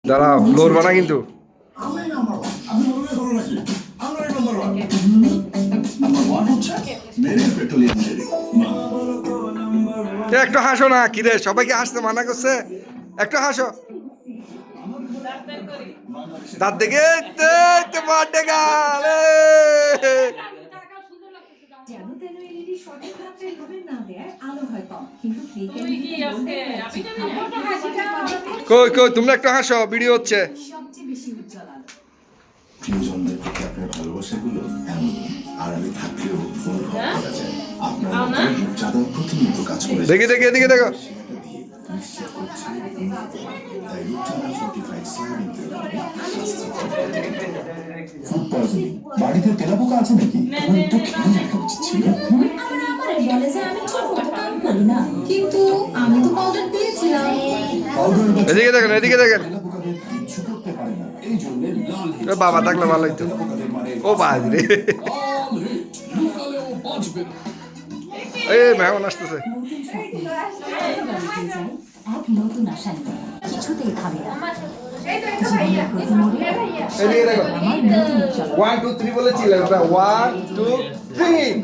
দাঁড়াও, লড়বা না কিন্তু। একটু হাসো না, কিরে সবাইকে হাসতে মানা করছে, একটু হাসো। দাঁত দেখে তোমার গাল কই কই, তোমরা একটু হাসো, ভিডিও হচ্ছে। প্রিয়জনদের প্রতি আপনার ভালোবাসাগুলো এমন আড়ালে থাকলেও অনুভব করা যায়। আপনার রূপচাঁদা প্রতিনিয়ত কাজ করে দেখি দেখি, এদিকে দেখো। নিশ্চয় করছে তাই রূপচাঁদা ফোর্টিফাইড সয়াবিন তেল ফুড পয়জনিং বাড়িতে তেলাপোকা আছে নাকি? তোমার একটু খেয়াল রাখা উচিত ছিল। বলে যে আমি ঠিক মতো কাম করি না, কিন্তু আমি তো পাউডার দিয়েছিলাম। এদিকে দেখেন, এদিকে দেখেন। তেলাপোকাদের কিচ্ছু করতে পারে না, এই জন্য লাল বাবা থাকলে ভালো হইতো। ও বাজ রে, এই মেহমান আসতেছে। এক নতুন আশা নিয়ে কিছুতেই খাবে না। এদিকে দেখো, 1 2 3 বলেছিলেন, 1 2 3।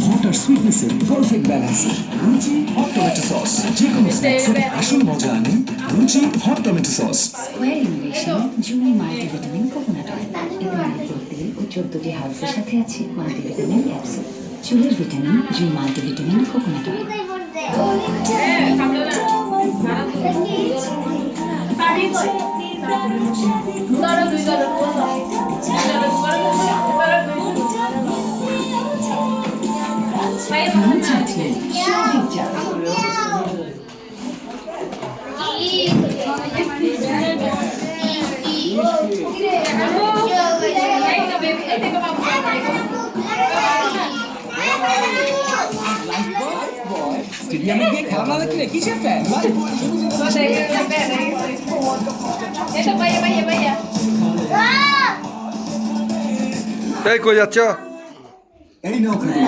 হট আর সুইটনেসের perfect balance. Ruchi hot tomato sauce, যে কোনো স্ন্যাক্সের আসল মজা আনে Ruchi hot tomato sauce. Square innovation জুনি মাল্টিভিটামিন কোকোনাট অয়েল। এতে নারকেল তেল ও 14টি হার্বসের সাথে আছে মাল্টিভিটামিন ক্যাপসুল। চুলের ভিটামিন জুই মাল্টিভিটামিন কোকোনাট অয়েল। স্টেডিয়ামে গিয়ে খেলা না দেখলে কিসের ফ্যান? এই কই যাচ্ছ? এই নাও খেতে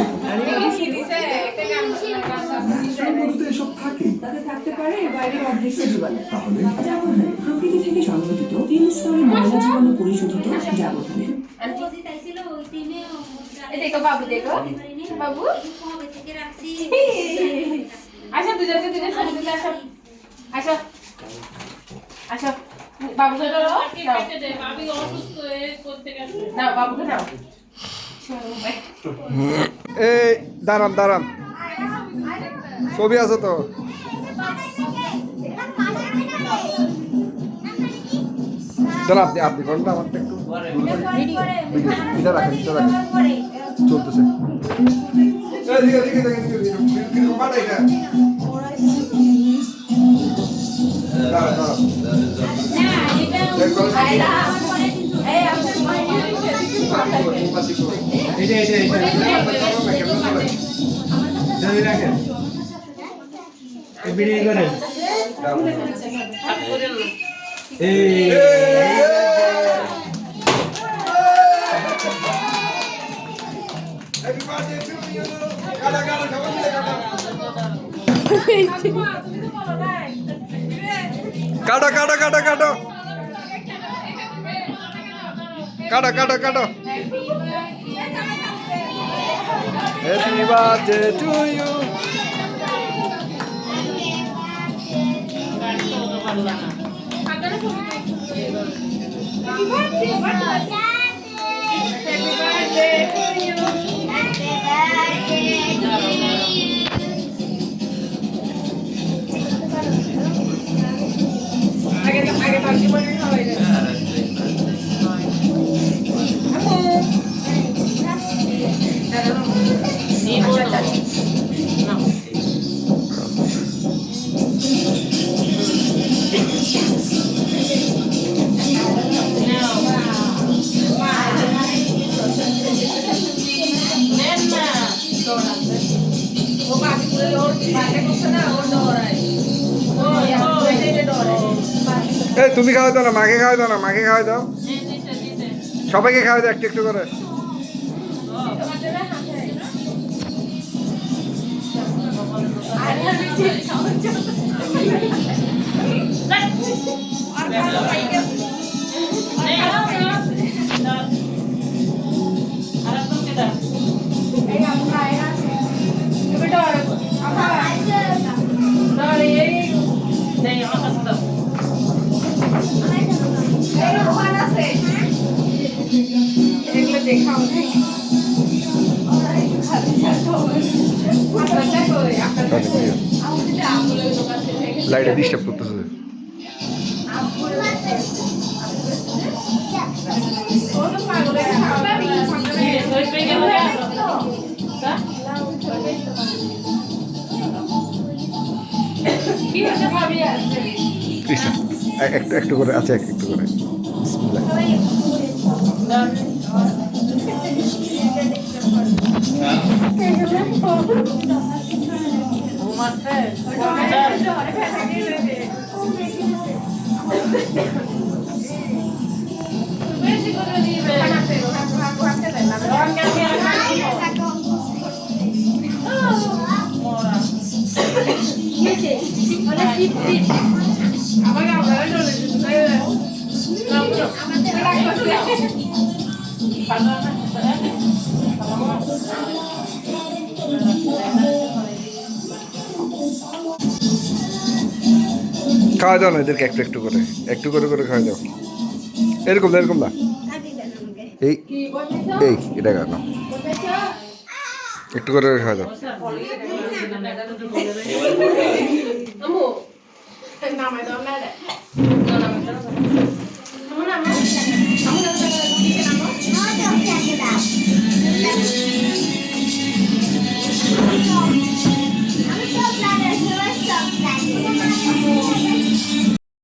এসব থাকেই তাহলে প্রকৃতি থেকে সংগঠিত 3 স্তরের ময়লা জীবাণু পরিশোধিত যাবতীয় দেখো বাবু, দেখো বাবু। আচ্ছা দুজনকে দুজন ছবি তুলে আসো, আসো আসো। বাবুকে দাও, দাও বাবুকে দাও। এই দাঁড়ান দাঁড়ান, ছবি আছে তো। দাঁড়া, আপনি আপনি করেন না, আমারটা একটু এটা রাখেন, এটা রাখেন, চলতেছে। এদিকে এদিকে দেখেন, এদিকে পাঠাই না। দাঁড়া দাঁড়া, কাটো কাটো কাটো কাটো কাটো কাটো কাটো। Happy birthday to you. এই তুমি খাওয়াই দাও না, মাকে খাওয়াই দাও না, মাকে খাওয়াই দাও, সবাইকে খাওয়াই দাও একটু একটু করে। লাইটে ডিস্টার্ব করতেছে একটু একটু করে আছে একটু একটু করে বিসমিল্লাহ। খাওয়া দাও না এদেরকে একটু একটু করে করে খাওয়া দাও এরকম এরকম না এই এই এটা কেন একটু করে খাওয়া দাও নামাই দাও না